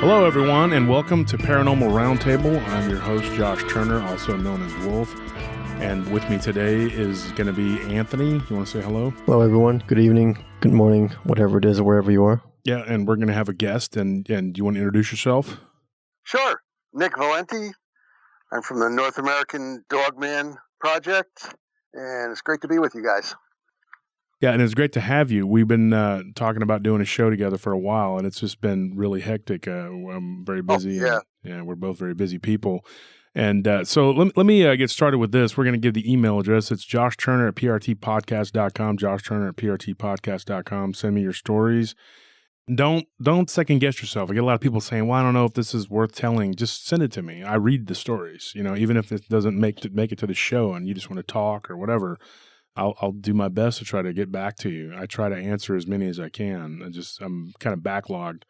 Hello, everyone, and welcome to Paranormal Roundtable. I'm your host, Josh Turner, also known as Wolf. And with me today is going to be Anthony. You want to say hello? Hello, everyone. Good evening, good morning, whatever it is, wherever you are. Yeah, and we're going to have a guest. And you want to introduce yourself? Sure. Nick Valenti. I'm from the North American Dogman Project, and it's great to be with you guys. Yeah, and it's great to have you. We've been talking about doing a show together for a while, and it's just been really hectic. I'm very busy. Oh, yeah. And we're both very busy people. And so let me get started with this. We're going to give the email address. It's joshturner@prtpodcast.com, joshturner@prtpodcast.com. Send me your stories. Don't second guess yourself. I get a lot of people saying, well, I don't know if this is worth telling. Just send it to me. I read the stories, even if it doesn't make it to the show and you just want to talk or whatever. I'll do my best to try to get back to you. I try to answer as many as I can. I'm kind of backlogged.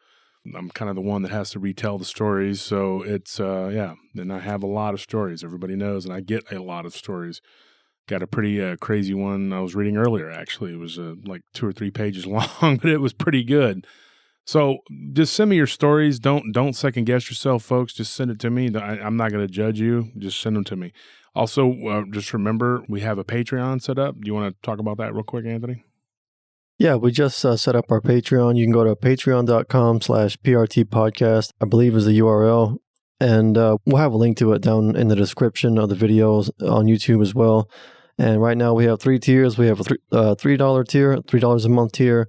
I'm kind of the one that has to retell the stories. So it's, and I have a lot of stories. Everybody knows, and I get a lot of stories. Got a pretty crazy one I was reading earlier, actually. It was like 2 or 3 pages long, but it was pretty good. So just send me your stories. Don't second guess yourself, folks. Just send it to me. I'm not going to judge you. Just send them to me. Also, just remember, we have a Patreon set up. Do you want to talk about that real quick, Anthony? Yeah, we just set up our Patreon. You can go to patreon.com/PRTpodcast, I believe is the URL. And we'll have a link to it down in the description of the videos on YouTube as well. And right now we have 3 tiers. We have a $3 tier, $3 a month tier,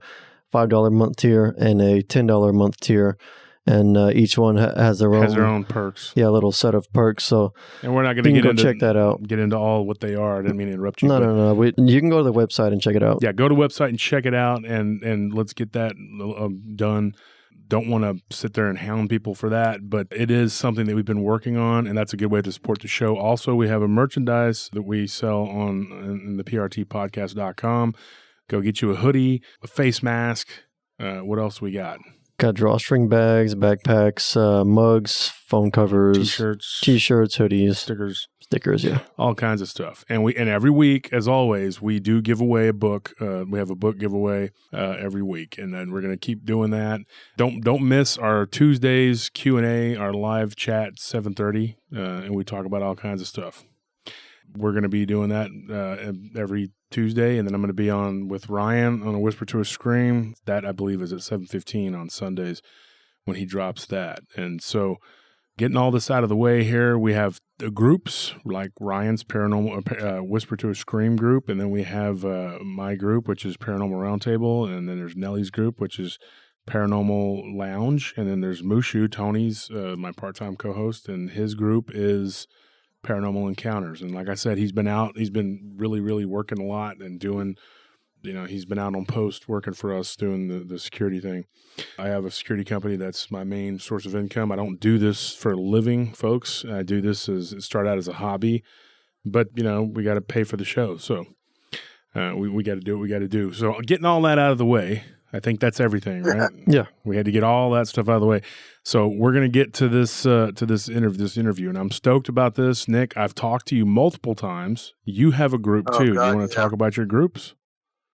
$5 a month tier, and a $10 a month tier. And each one has their own perks. Yeah, a little set of perks. So, and we're not going to check that out. Get into all what they are. I didn't mean to interrupt you. No. You can go to the website and check it out. Yeah, go to the website and check it out, and let's get that done. Don't want to sit there and hound people for that, but it is something that we've been working on, and that's a good way to support the show. Also, we have a merchandise that we sell in the prtpodcast.com. Go get you a hoodie, a face mask. What else we got? Got drawstring bags, backpacks, mugs, phone covers, t-shirts, hoodies, stickers, yeah, all kinds of stuff. And every week, as always, we do give away a book. We have a book giveaway every week, and then we're going to keep doing that. Don't miss our Tuesdays Q&A, our live chat 7:30, and we talk about all kinds of stuff. We're going to be doing that every Tuesday, and then I'm going to be on with Ryan on A Whisper to a Scream. That, I believe, is at 7:15 on Sundays when he drops that. And so getting all this out of the way here, we have groups like Ryan's Paranormal Whisper to a Scream group, and then we have my group, which is Paranormal Roundtable, and then there's Nellie's group, which is Paranormal Lounge, and then there's Mushu, Tony's my part-time co-host, and his group is Paranormal Encounters. And like I said, he's been really, really working a lot and doing, he's been out on post working for us doing the security thing. I have a security company that's my main source of income. I don't do this for a living, folks. I do this start out as a hobby, but we got to pay for the show. So we got to do what we got to do. So getting all that out of the way, I think that's everything, right? Yeah. We had to get all that stuff out of the way. So we're going to get to this interview, and I'm stoked about this. Nick, I've talked to you multiple times. You have a group too. God, you want to talk about your groups?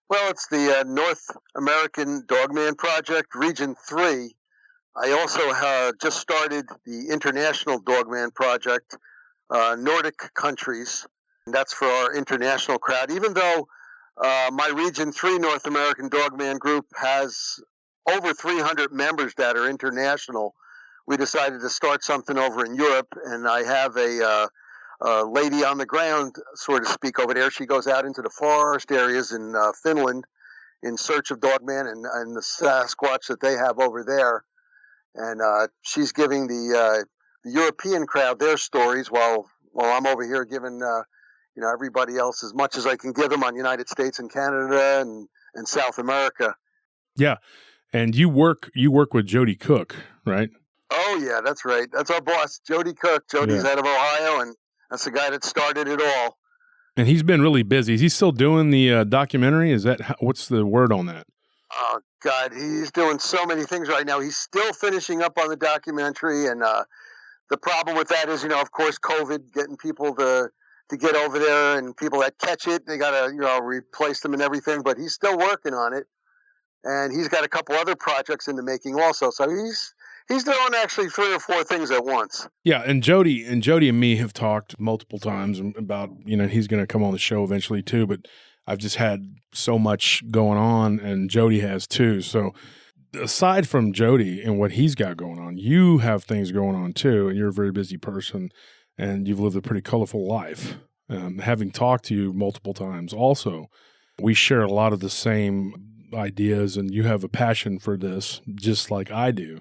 Well, it's the North American Dogman Project, Region 3. I also just started the International Dogman Project, Nordic countries, and that's for our international crowd. Even though my Region 3 North American Dogman group has over 300 members that are international, we decided to start something over in Europe, and I have a lady on the ground, so to speak, over there. She goes out into the forest areas in Finland in search of dogman and the Sasquatch that they have over there, and she's giving the European crowd their stories while I'm over here giving everybody else as much as I can give them on United States and Canada and South America. Yeah. And you work with Jody Cook, right? Oh, yeah, that's right. That's our boss, Jody Cook. Jody's out of Ohio, and that's the guy that started it all. And he's been really busy. Is he still doing the documentary? What's the word on that? Oh, God, he's doing so many things right now. He's still finishing up on the documentary, and the problem with that is, of course, COVID, getting people to get over there, and people that catch it, they got to, replace them and everything, but he's still working on it. And he's got a couple other projects in the making also. So he's He's doing actually 3 or 4 things at once. Yeah, and Jody and me have talked multiple times about, he's going to come on the show eventually too, but I've just had so much going on, and Jody has too. So aside from Jody and what he's got going on, you have things going on too, and you're a very busy person, and you've lived a pretty colorful life. Having talked to you multiple times also, we share a lot of the same ideas, and you have a passion for this just like I do.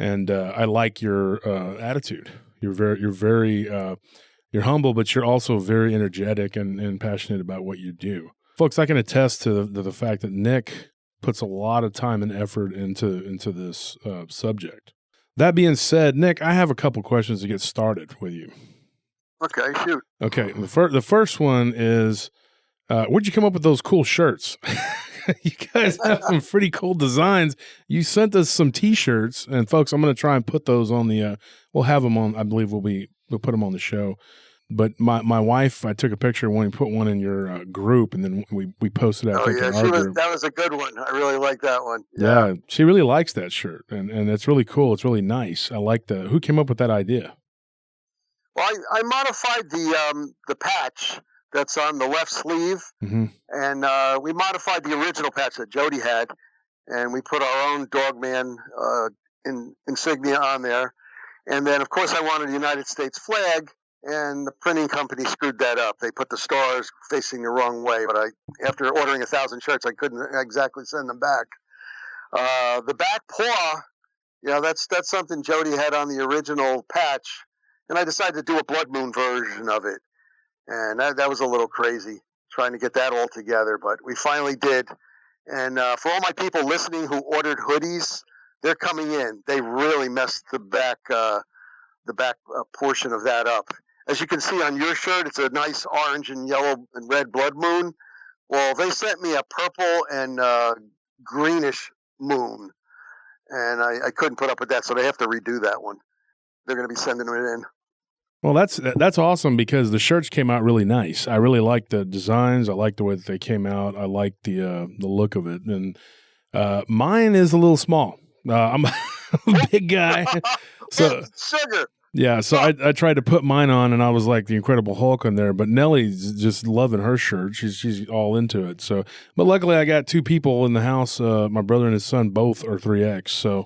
And I like your attitude. You're humble, but you're also very energetic and passionate about what you do. Folks, I can attest to the fact that Nick puts a lot of time and effort into this subject. That being said, Nick, I have a couple questions to get started with you. Okay, shoot. Okay, the first one is, where'd you come up with those cool shirts? You guys have some pretty cool designs. You sent us some T-shirts, and folks, I'm going to try and put those on the. We'll have them on. I believe we'll put them on the show. But my wife, I took a picture when we put one in your group, and then we posted it. Oh yeah, that was a good one. I really like that one. Yeah, she really likes that shirt, and it's really cool. It's really nice. I like who came up with that idea? Well, I modified the patch that's on the left sleeve, and we modified the original patch that Jody had, and we put our own Dogman insignia on there. And then, of course, I wanted a United States flag, and the printing company screwed that up. They put the stars facing the wrong way, but after ordering 1,000 shirts, I couldn't exactly send them back. The back paw, that's something Jody had on the original patch, and I decided to do a blood moon version of it. And that was a little crazy, trying to get that all together, but we finally did. And for all my people listening who ordered hoodies, they're coming in. They really messed the back portion of that up. As you can see on your shirt, it's a nice orange and yellow and red blood moon. Well, they sent me a purple and greenish moon, and I couldn't put up with that, so they have to redo that one. They're going to be sending it in. Well, that's awesome because the shirts came out really nice. I really like the designs. I like the way that they came out. I like the look of it. And mine is a little small. I'm a big guy, so sugar. Yeah, so I tried to put mine on, and I was like the Incredible Hulk on there. But Nellie's just loving her shirt. She's all into it. So, but luckily I got 2 people in the house. My brother and his son both are 3X. So.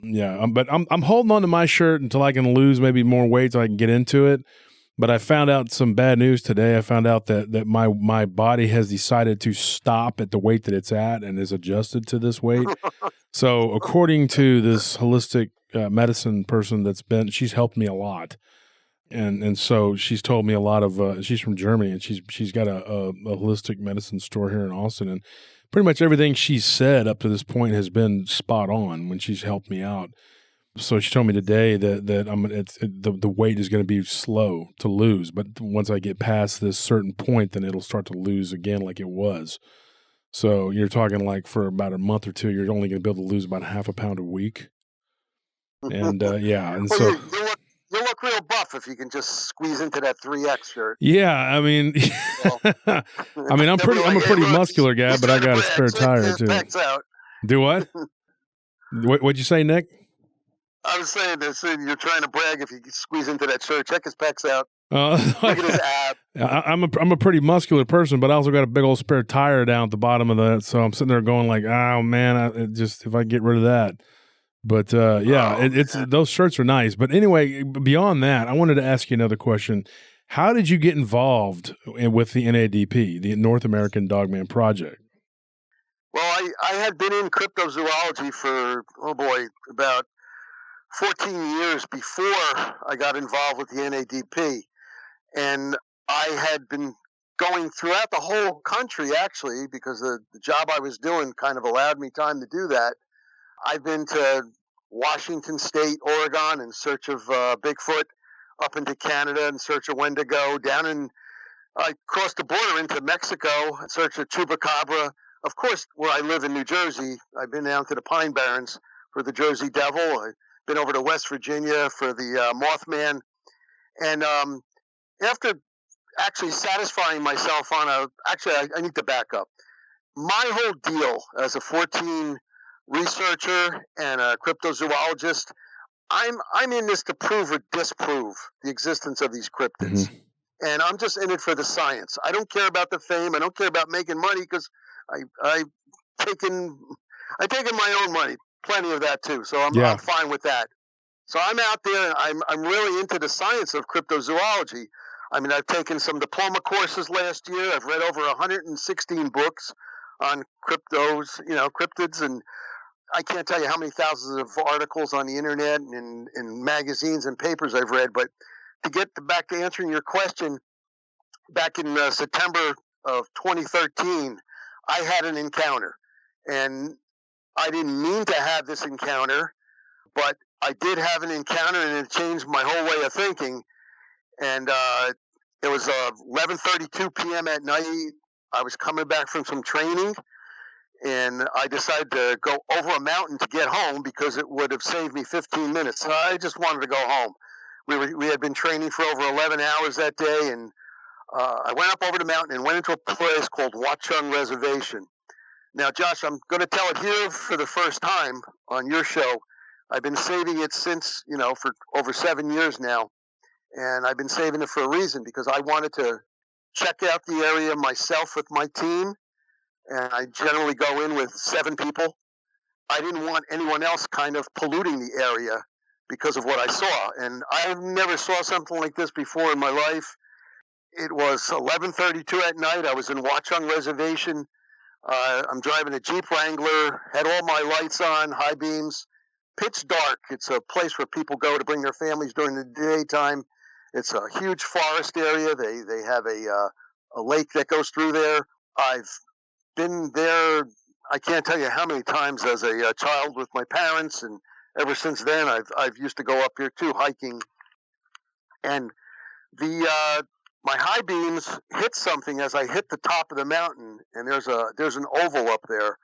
Yeah, but I'm holding on to my shirt until I can lose maybe more weight so I can get into it. But I found out some bad news today. I found out that my body has decided to stop at the weight that it's at and is adjusted to this weight. So according to this holistic medicine person she's helped me a lot. And so she's told me a lot of, she's from Germany, and she's got a holistic medicine store here in Austin. And pretty much everything she's said up to this point has been spot on when she's helped me out. So she told me today that the weight is going to be slow to lose, but once I get past this certain point, then it'll start to lose again like it was. So you're talking like for about a month or 2, you're only going to be able to lose about half a pound a week. And yeah, and so you look real buff if you can just squeeze into that 3X shirt. Yeah, I mean, I'm a pretty muscular guy, but I got a spare tire too. Do what? What'd you say, Nick? I was saying this. You're trying to brag if you squeeze into that shirt. Check his pecs out. Look at his ab. I'm a pretty muscular person, but I also got a big old spare tire down at the bottom of that. So I'm sitting there going like, oh man, if I get rid of that. But those shirts are nice. But anyway, beyond that, I wanted to ask you another question. How did you get involved with the NADP, the North American Dogman Project? Well, I had been in cryptozoology for, about 14 years before I got involved with the NADP. And I had been going throughout the whole country, actually, because the job I was doing kind of allowed me time to do that. I've been to Washington State, Oregon in search of Bigfoot, up into Canada in search of Wendigo, I crossed the border into Mexico in search of Chupacabra. Of course, where I live in New Jersey, I've been down to the Pine Barrens for the Jersey Devil. I've been over to West Virginia for the Mothman. And after actually satisfying myself on I need to back up. My whole deal as a 14 researcher and a cryptozoologist, I'm in this to prove or disprove the existence of these cryptids. Mm-hmm. And I'm just in it for the science. I don't care about the fame. I don't care about making money because I've taken my own money, plenty of that too. So I'm fine with that. So I'm out there and I'm really into the science of cryptozoology. I mean, I've taken some diploma courses last year. I've read over 116 books on cryptids, and I can't tell you how many thousands of articles on the internet and in magazines and papers I've read. But to get back to answering your question, back in September of 2013, I had an encounter. And I didn't mean to have this encounter, but I did have an encounter, and it changed my whole way of thinking. And it was 11:32 p.m. at night. I was coming back from some training, and I decided to go over a mountain to get home because it would have saved me 15 minutes. So I just wanted to go home. We had been training for over 11 hours that day, and I went up over the mountain and went into a place called Watchung Reservation. Now, Josh, I'm going to tell it here for the first time on your show. I've been saving it since, for over 7 years now. And I've been saving it for a reason, because I wanted to check out the area myself with my team. And I generally go in with 7 people. I didn't want anyone else kind of polluting the area because of what I saw. And I never saw something like this before in my life. It was 11:32 at night. I was in Watchung Reservation. I'm driving a Jeep Wrangler, had all my lights on, high beams, pitch dark. It's a place where people go to bring their families during the daytime. It's a huge forest area. They have a lake that goes through there. I've been there, I can't tell you how many times as a child with my parents, and ever since then I've used to go up here too, hiking. And my high beams hit something as I hit the top of the mountain, and there's an oval up there,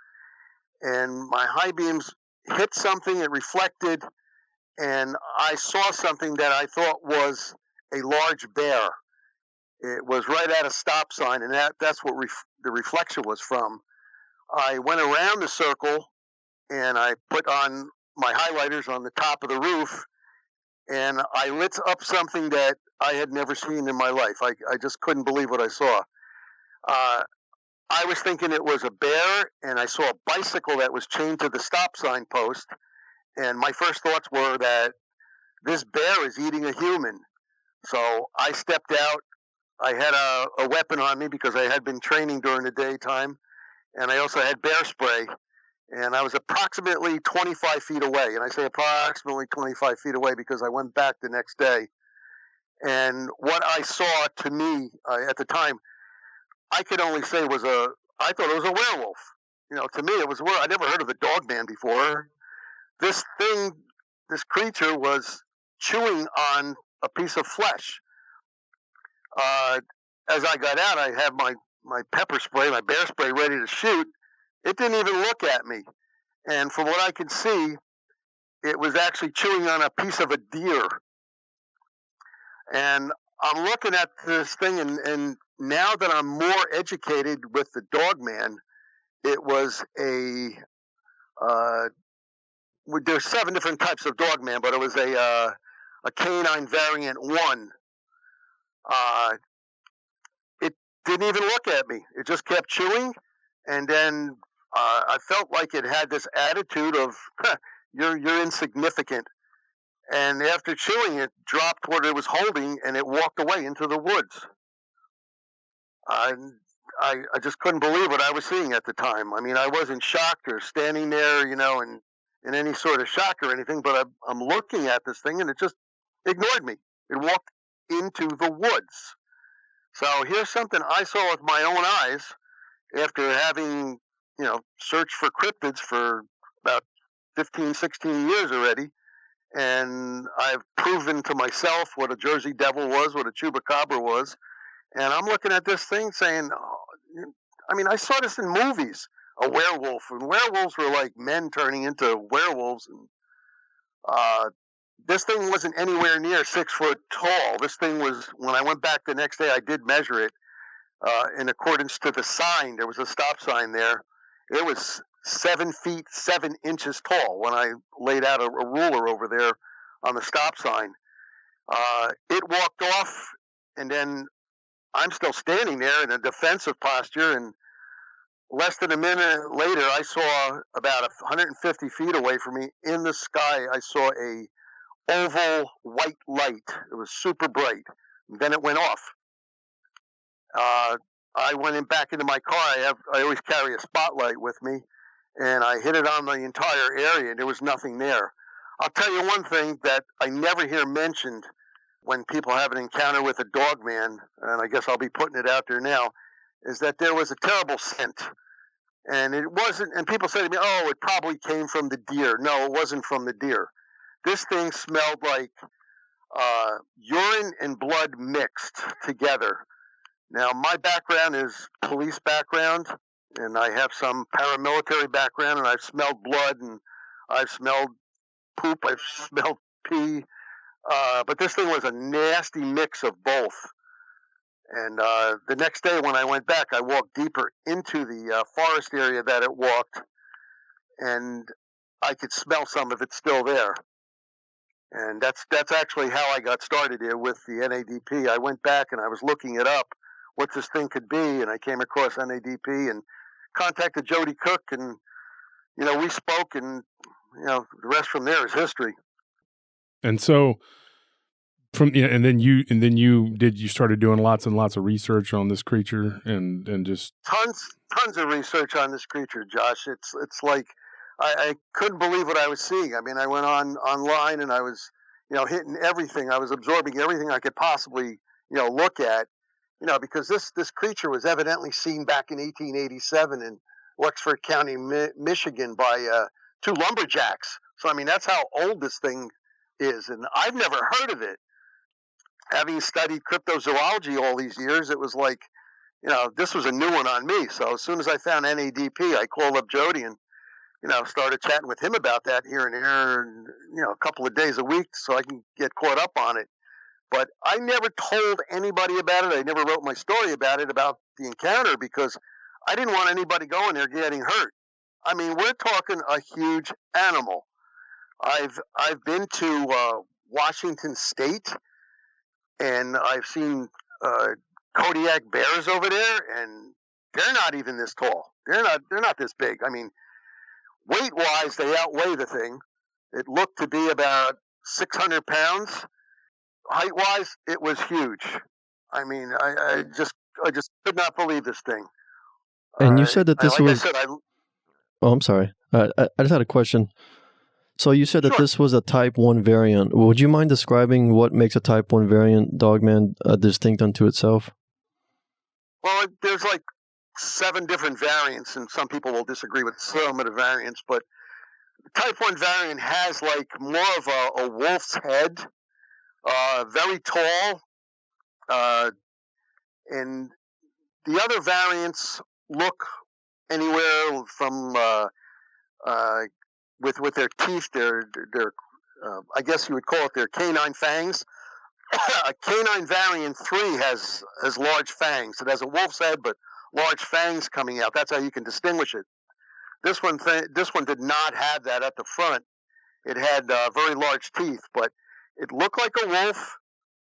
and my high beams hit something. It reflected, and I saw something that I thought was a large bear. It was right at a stop sign, and that's what the reflection was from. I went around the circle, and I put on my highlighters on the top of the roof, and I lit up something that I had never seen in my life. I just couldn't believe what I saw. I was thinking it was a bear, and I saw a bicycle that was chained to the stop sign post, and my first thoughts were that this bear is eating a human. So I stepped out. I had a weapon on me because I had been training during the daytime, and I also had bear spray. And I was approximately 25 feet away. And I say approximately 25 feet away because I went back the next day. And what I saw, to me, at the time, I could only say I thought it was a werewolf. To me, it was a werewolf. I never heard of a dogman before. This creature was chewing on a piece of flesh. As I got out, I had my pepper spray, my bear spray ready to shoot. It didn't even look at me. And from what I could see, it was actually chewing on a piece of a deer. And I'm looking at this thing, and now that I'm more educated with the dogman, it was there's 7 different types of dogman, but it was a canine variant 1. It didn't even look at me. It just kept chewing, and then I felt like it had this attitude of, you're insignificant. And after chewing, it dropped what it was holding, and it walked away into the woods. I just couldn't believe what I was seeing at the time. I mean, I wasn't shocked or standing there, in any sort of shock or anything, but I'm looking at this thing, and it just ignored me. It walked into the woods. So here's something I saw with my own eyes after having, searched for cryptids for about 15, 16 years already. And I've proven to myself what a Jersey Devil was, what a Chupacabra was. And I'm looking at this thing saying, I saw this in movies, a werewolf. And werewolves were like men turning into werewolves. And this thing wasn't anywhere near 6 foot tall. This thing was, when I went back the next day, I did measure it in accordance to the sign. There was a stop sign there. It was 7 feet 7 inches tall when I laid out a ruler over there on the stop sign. It walked off, and then I'm still standing there in a defensive posture, and less than a minute later, I saw about 150 feet away from me in the sky, I saw a oval white light. It was super bright. And then it went off. I went back into my car. I always carry a spotlight with me, and I hit it on the entire area, and there was nothing there. I'll tell you one thing that I never hear mentioned when people have an encounter with a dogman, and I guess I'll be putting it out there now, is that there was a terrible scent. And it wasn't, and people say to me, oh, it probably came from the deer. No, it wasn't from the deer. This thing smelled like urine and blood mixed together. Now, my background is police background, and I have some paramilitary background, and I've smelled blood, and I've smelled poop, I've smelled pee. But this thing was a nasty mix of both. And the next day when I went back, I walked deeper into the forest area that it walked, and I could smell some of it still there. And that's actually how I got started here with the NADP. I went back and I was looking it up, what this thing could be, and I came across NADP and contacted Jody Cook, and we spoke, and the rest from there is history. And so and then you started doing lots and lots of research on this creature and just tons of research on this creature, Josh. It's like I couldn't believe what I was seeing. I mean, I went online and I was hitting everything. I was absorbing everything I could possibly look at, because this creature was evidently seen back in 1887 in Wexford County, Michigan, by two lumberjacks. So I mean, that's how old this thing is, and I've never heard of it. Having studied cryptozoology all these years, it was like, this was a new one on me. So as soon as I found NADP, I called up Jody and, started chatting with him about that here and there, and, a couple of days a week so I can get caught up on it. But I never told anybody about it. I never wrote my story about it, about the encounter, because I didn't want anybody going there getting hurt. I mean, we're talking a huge animal. I've been to Washington State, and I've seen Kodiak bears over there, and they're not even this tall. They're not this big. I mean, weight-wise, they outweigh the thing. It looked to be about 600 pounds. Height-wise, it was huge. I mean, I just could not believe this thing. And you said that this was... I said, Oh, I'm sorry. I just had a question. So you said that this was a Type 1 variant. Would you mind describing what makes a Type 1 variant dogman distinct unto itself? Well, there's like 7 different variants, and some people will disagree with some of the variants, but the Type 1 variant has like more of a wolf's head, very tall, and the other variants look anywhere from with their teeth, their I guess you would call it their canine fangs. A canine variant 3 has large fangs. It has a wolf's head, but large fangs coming out. That's how you can distinguish it. This one did not have that at the front. It had very large teeth, but it looked like a wolf.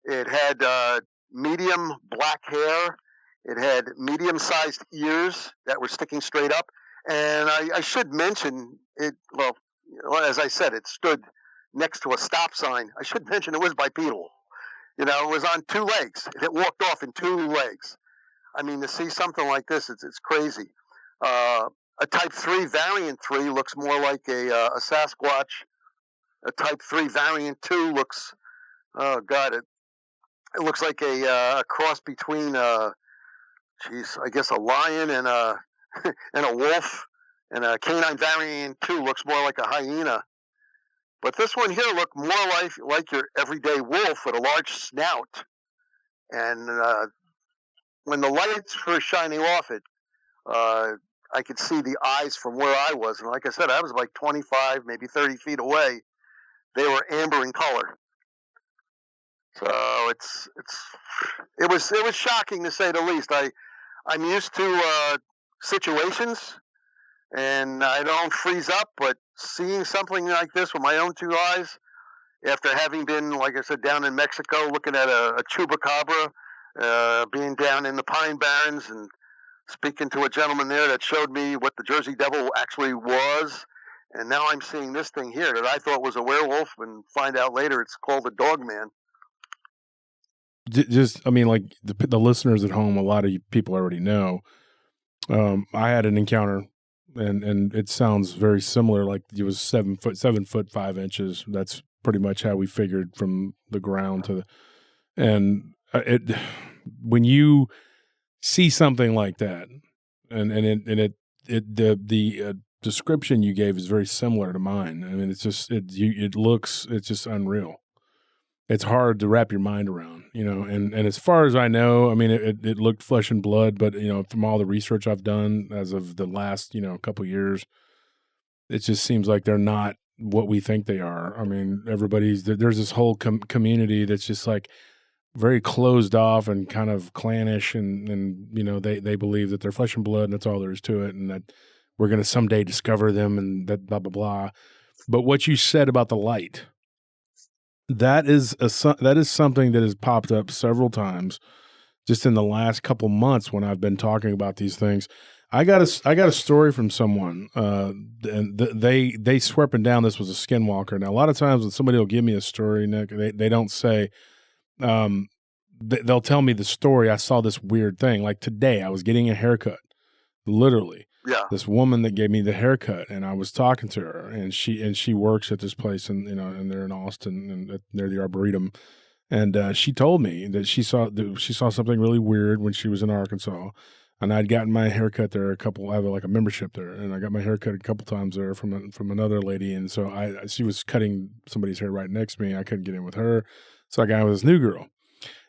It had medium black hair. It had medium-sized ears that were sticking straight up. And I should mention it. Well, as I said, it stood next to a stop sign. I should mention it was bipedal. It was on 2 legs. It walked off in 2 legs. I mean, to see something like this, it's crazy. A Type 3 variant 3 looks more like a Sasquatch. A Type 3 variant 2 looks, oh God, it looks like a cross between, I guess a lion and a and a wolf. And a canine variant 2 looks more like a hyena. But this one here looked more like your everyday wolf with a large snout. And when the lights were shining off it, I could see the eyes from where I was. And like I said, I was like 25, maybe 30 feet away. They were amber in color. So it was shocking to say the least. I'm used to situations, and I don't freeze up, but seeing something like this with my own 2 eyes, after having been, like I said, down in Mexico, looking at a chupacabra, being down in the Pine Barrens and speaking to a gentleman there that showed me what the Jersey Devil actually was. And now I'm seeing this thing here that I thought was a werewolf and find out later it's called a Dogman. Just, I mean, like the listeners at home, a lot of you people already know. I had an encounter, and it sounds very similar. Like it was 7 foot 5 inches. That's pretty much how we figured from the ground to the, and it, when you see something like that, the description you gave is very similar to mine. I mean, it's just it's just unreal. It's hard to wrap your mind around, and as far as I know, I mean, it looked flesh and blood, but, from all the research I've done as of the last, couple of years, it just seems like they're not what we think they are. I mean, there's this whole community that's just like very closed off and kind of clannish, and they believe that they're flesh and blood and that's all there is to it, and that we're going to someday discover them and that blah, blah, blah. But what you said about the light, that is something that has popped up several times just in the last couple months when I've been talking about these things. I got a story from someone, and they swear up and down this was a skinwalker. Now, a lot of times when somebody will give me a story, Nick, they don't say, they'll tell me the story. I saw this weird thing. Like today, I was getting a haircut, literally. Yeah. This woman that gave me the haircut, and I was talking to her, and she works at this place, and they're in Austin, and near the Arboretum, and she told me that she saw something really weird when she was in Arkansas, and I'd gotten my haircut there I have like a membership there, and I got my haircut a couple times there from another lady, and so she was cutting somebody's hair right next to me. I couldn't get in with her, so I got with this new girl.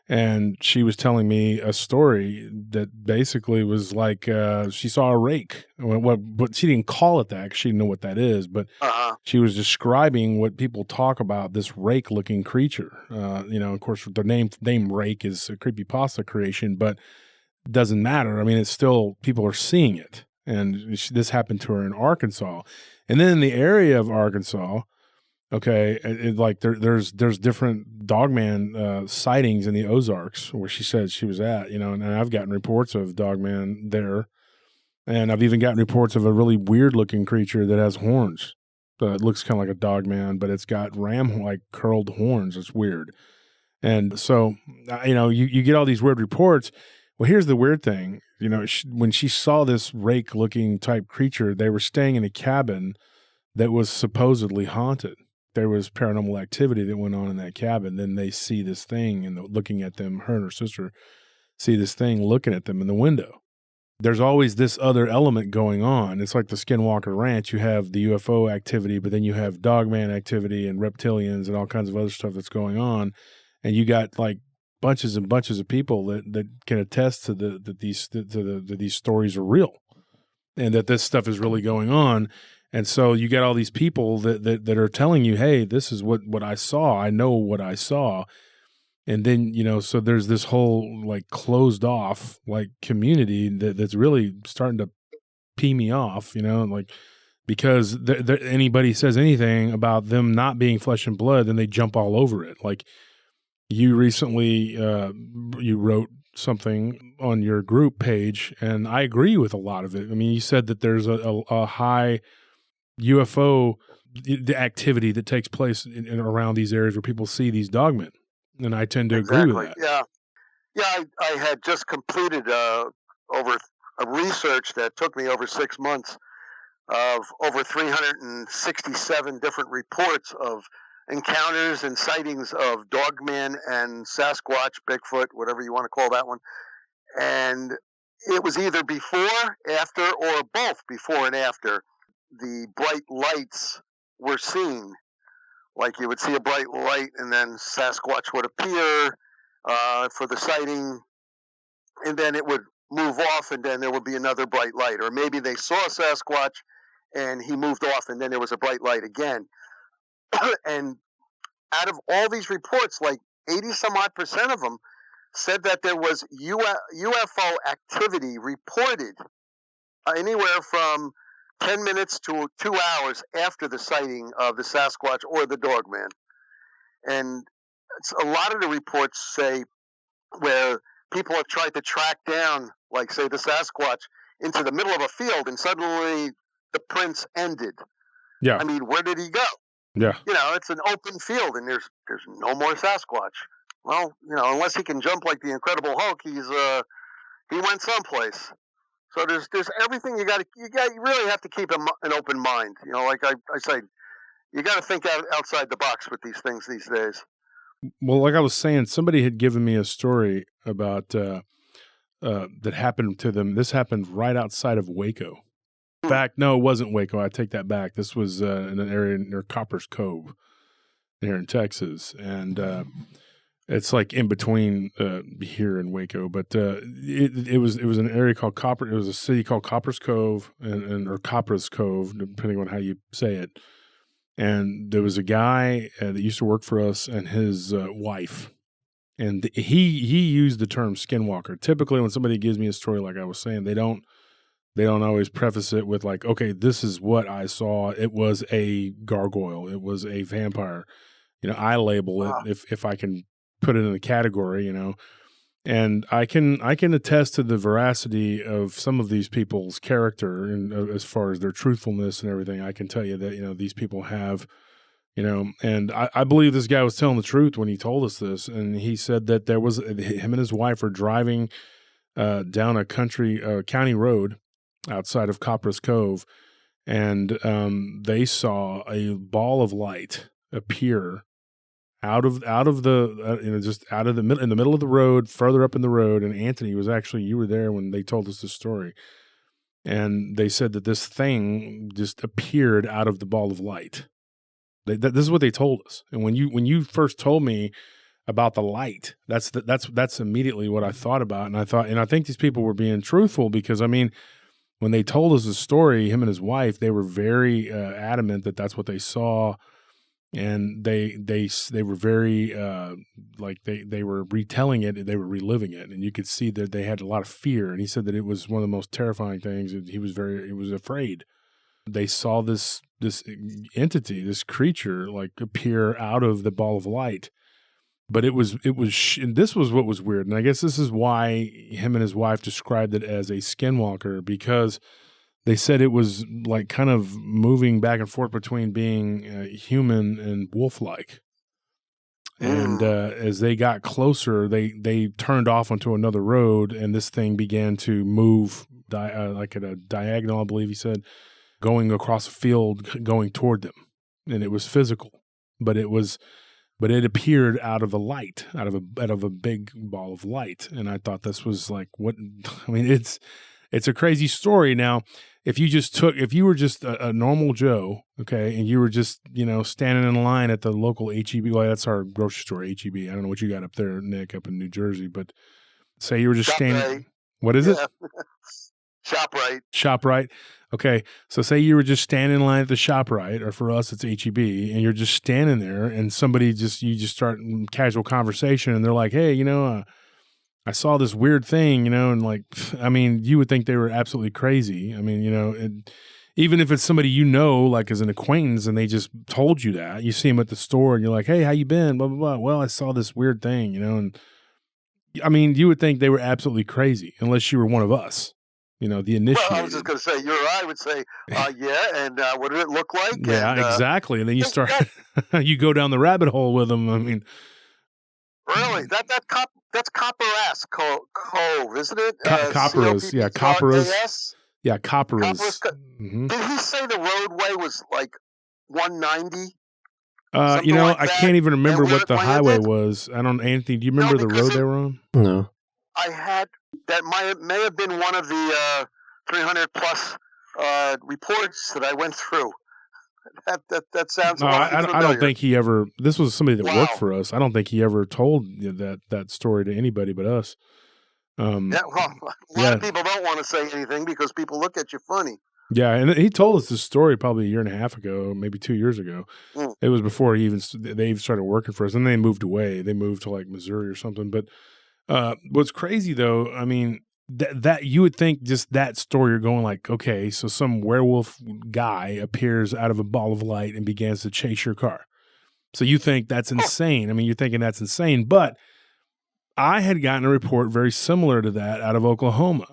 And she was telling me a story that basically was like she saw a rake. But she didn't call it that because she didn't know what that is. But she was describing what people talk about, this rake-looking creature. Of course, the name rake is a creepypasta creation, but it doesn't matter. I mean, it's still, people are seeing it. And this happened to her in Arkansas. And then in the area of Arkansas, okay, there's different Dogman sightings in the Ozarks where she said she was at, and I've gotten reports of Dogman there, and I've even gotten reports of a really weird looking creature that has horns. It looks kind of like a Dogman, but it's got ram-like curled horns. It's weird. And so, you get all these weird reports. Well, here's the weird thing. When she saw this rake looking type creature, they were staying in a cabin that was supposedly haunted. There was paranormal activity that went on in that cabin. Then they see this thing and looking at them, her and her sister see this thing looking at them in the window. There's always this other element going on. It's like the Skinwalker Ranch. You have the UFO activity, but then you have Dogman activity and reptilians and all kinds of other stuff that's going on. And you got like bunches and bunches of people that can attest to that these stories are real and that this stuff is really going on. And so you get all these people that are telling you, hey, this is what I saw. I know what I saw. And then, so there's this whole like closed off like community that's really starting to pee me off, like because anybody says anything about them not being flesh and blood, then they jump all over it. Like you recently, you wrote something on your group page, and I agree with a lot of it. I mean, you said that there's a high UFO the activity that takes place in around these areas where people see these dogmen, and I tend to agree with that. Yeah. I had just completed over a research that took me over 6 months of over 367 different reports of encounters and sightings of dogmen and Sasquatch, Bigfoot, whatever you want to call that one, and it was either before, after, or both before and after the bright lights were seen. Like you would see a bright light and then Sasquatch would appear for the sighting, and then it would move off and then there would be another bright light. Or maybe they saw Sasquatch and he moved off and then there was a bright light again. And out of all these reports, like 80-some-odd% of them said that there was UFO activity reported anywhere from 10 minutes to 2 hours after the sighting of the Sasquatch or the Dogman. And a lot of the reports say where people have tried to track down, like, say, the Sasquatch into the middle of a field, and suddenly the prints ended. Yeah. I mean, where did he go? Yeah. You know, it's an open field, and there's no more Sasquatch. Well, you know, unless he can jump like the Incredible Hulk, he went someplace. So there's everything you really have to keep an open mind. You know, like I say, you got to think outside the box with these things these days. Well, like I was saying, somebody had given me a story about that happened to them. This happened right outside of Waco. In fact, no, it wasn't Waco. I take that back. This was in an area near Copper's Cove here in Texas. And it's like in between here and Waco. But it was an area called Copper. It was a city called Copper's Cove or Copper's Cove, depending on how you say it. And there was a guy that used to work for us and his wife. And he used the term Skinwalker. Typically, when somebody gives me a story like I was saying, they don't always preface it with like, okay, this is what I saw. It was a gargoyle. It was a vampire. You know, I label it if I can put it in a category, you know. And I can attest to the veracity of some of these people's character and as far as their truthfulness and everything. I can tell you that, you know, these people have, you know, and I believe this guy was telling the truth when he told us this. And he said that there was him and his wife were driving down a county road outside of Copper's Cove, and they saw a ball of light appear out of the you know, just out of in the middle of the road, further up in the road. And Anthony you were there when they told us the story, and they said that this thing just appeared out of the ball of light. This is what they told us. And when you first told me about the light, that's immediately what I thought about. And I think these people were being truthful, because I mean, when they told us the story, him and his wife, they were very adamant that that's what they saw. And they were very like they were retelling it, they were reliving it, and you could see that they had a lot of fear. And he said that it was one of the most terrifying things. He was afraid. They saw this entity, this creature, like appear out of the ball of light. But and this was what was weird. And I guess this is why him and his wife described it as a skinwalker, because they said it was like kind of moving back and forth between being human and wolf-like. And as they got closer, they turned off onto another road, and this thing began to move like at a diagonal, I believe he said, going across a field, going toward them. And it was physical, but it appeared out of a light, out of a big ball of light. And I thought this was like, what? I mean, it's a crazy story. Now, if you were just a normal Joe, okay, and you were just, you know, standing in line at the local HEB, well, that's our grocery store, HEB. I don't know what you got up there, Nick, up in New Jersey, but say you were just standing. What is it? ShopRite. Okay, so say you were just standing in line at the ShopRite, or for us, it's HEB, and you're just standing there, and you just start casual conversation, and they're like, hey, you know, I saw this weird thing, you know, and like, I mean, you would think they were absolutely crazy. I mean, you know, even if it's somebody you know, like as an acquaintance, and they just told you that, you see them at the store, and you're like, hey, how you been? Blah, blah, blah. Well, I saw this weird thing, you know, and I mean, you would think they were absolutely crazy, unless you were one of us, you know, the initiated. Well, I was just going to say, I would say, yeah, and what did it look like? Yeah, and, exactly. And then you start, you go down the rabbit hole with them. I mean. Really? That's Copperas Cove, isn't it? Copperas, yeah, Copperas. Yeah, Copperas. Mm-hmm. Did he say the roadway was like 190? You know, like I can't even remember what the highway was. I don't, Anthony, do you remember the road they were on? No. I had, that may have been one of the 300 plus reports that I went through. That sounds. No, I don't think he ever. This was somebody that worked for us. I don't think he ever told that story to anybody but us. Yeah, well, a lot of people don't want to say anything because people look at you funny. Yeah, and he told us this story probably a year and a half ago, maybe 2 years ago. It was before they even started working for us, and they moved away. They moved to like Missouri or something. But what's crazy though, I mean. That you would think just that story, you're going like, okay, so some werewolf guy appears out of a ball of light and begins to chase your car. So you think that's insane. I mean, you're thinking that's insane, but I had gotten a report very similar to that out of Oklahoma,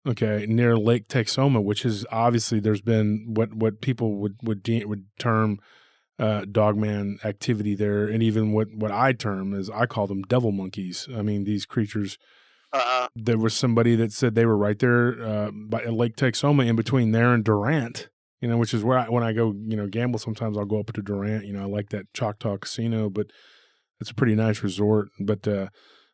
okay, near Lake Texoma, which is obviously there's been what people would term dogman activity there, and even what I term is I call them devil monkeys. I mean, these creatures. There was somebody that said they were right there by Lake Texoma, in between there and Durant. Which is where when I go, gamble, sometimes I'll go up to Durant. I like that Choctaw Casino, but it's a pretty nice resort. But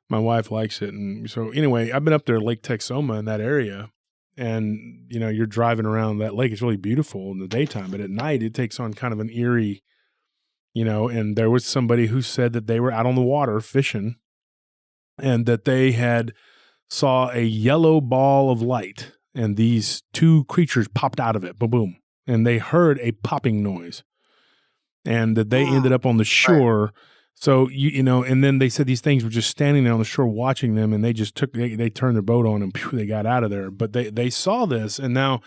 my wife likes it. And so anyway, I've been up there, Lake Texoma in that area. And, you're driving around that lake. It's really beautiful in the daytime. But at night, it takes on kind of an eerie, and there was somebody who said that they were out on the water fishing and that they had saw a yellow ball of light and these two creatures popped out of it. Boom, boom. And they heard a popping noise, and that they ended up on the shore. Right. So, and then they said these things were just standing there on the shore watching them, and they just they turned their boat on and they got out of there. But they saw this, and now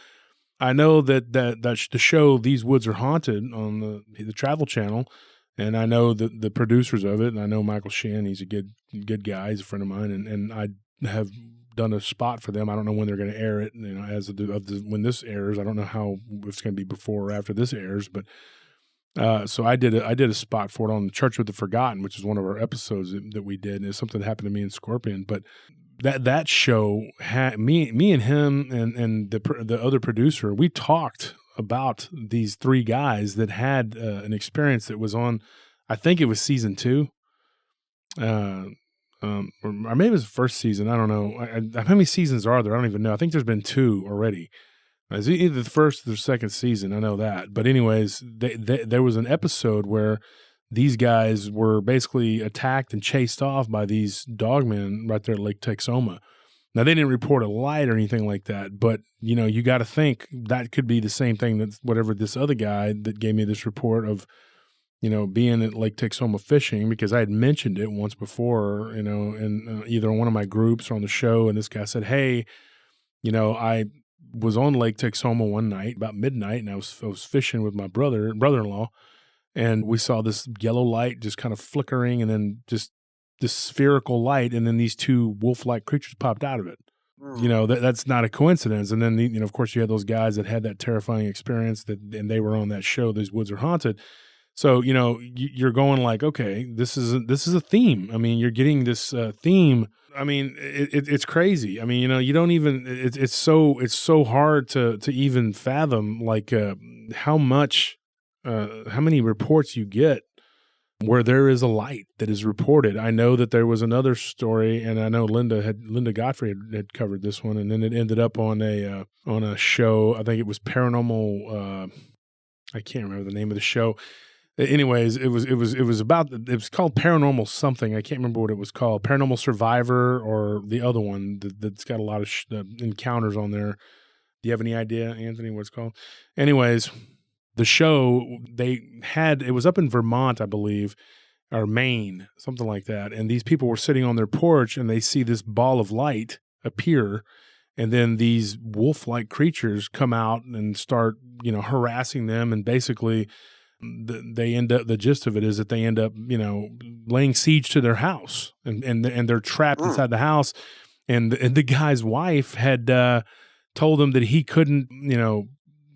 I know that the show These Woods Are Haunted on the Travel Channel, and I know the producers of it, and I know Michael Shann, he's a good guy, he's a friend of mine, and I have done a spot for them. I don't know when they're going to air it, as when this airs. I don't know if it's going to be before or after this airs, but so I did a spot for it on the Church of the Forgotten, which is one of our episodes that we did, and it's something that happened to me and Scorpion. But that show had me and him and the other producer. We talked about these three guys that had an experience that was on, I think it was season 2. Or maybe it was the first season. I don't know. How many seasons are there? I don't even know. I think there's been 2 already. It's either the first or the second season. I know that. But anyways, there was an episode where these guys were basically attacked and chased off by these dogmen right there at Lake Texoma. Now, they didn't report a light or anything like that, but, you got to think that could be the same thing that whatever this other guy that gave me this report of, being at Lake Texoma fishing, because I had mentioned it once before, in either on one of my groups or on the show. And this guy said, hey, I was on Lake Texoma one night about midnight, and I was fishing with my brother-in-law, and we saw this yellow light just kind of flickering, and then just this spherical light, and then these two wolf-like creatures popped out of it. That's not a coincidence. And then, of course, you had those guys that had that terrifying experience and they were on that show, These Woods Are Haunted. So, you're going like, okay, this is a theme. I mean, you're getting this theme. I mean, it's crazy. I mean, you don't even, it's so hard to even fathom like how many reports you get where there is a light that is reported. I know that there was another story, and I know Linda Godfrey had covered this one, and then it ended up on a show. I think it was Paranormal. I can't remember the name of the show. Anyways, it was called Paranormal something. I can't remember what it was called. Paranormal Survivor, or the other one that's got a lot of encounters on there. Do you have any idea, Anthony, what it's called? Anyways, the show it was up in Vermont, I believe, or Maine, something like that. And these people were sitting on their porch, and they see this ball of light appear, and then these wolf-like creatures come out and start, harassing them, and basically they end up, the gist of it is that they end up, laying siege to their house, and they're trapped inside the house. And the guy's wife had told him that he couldn't,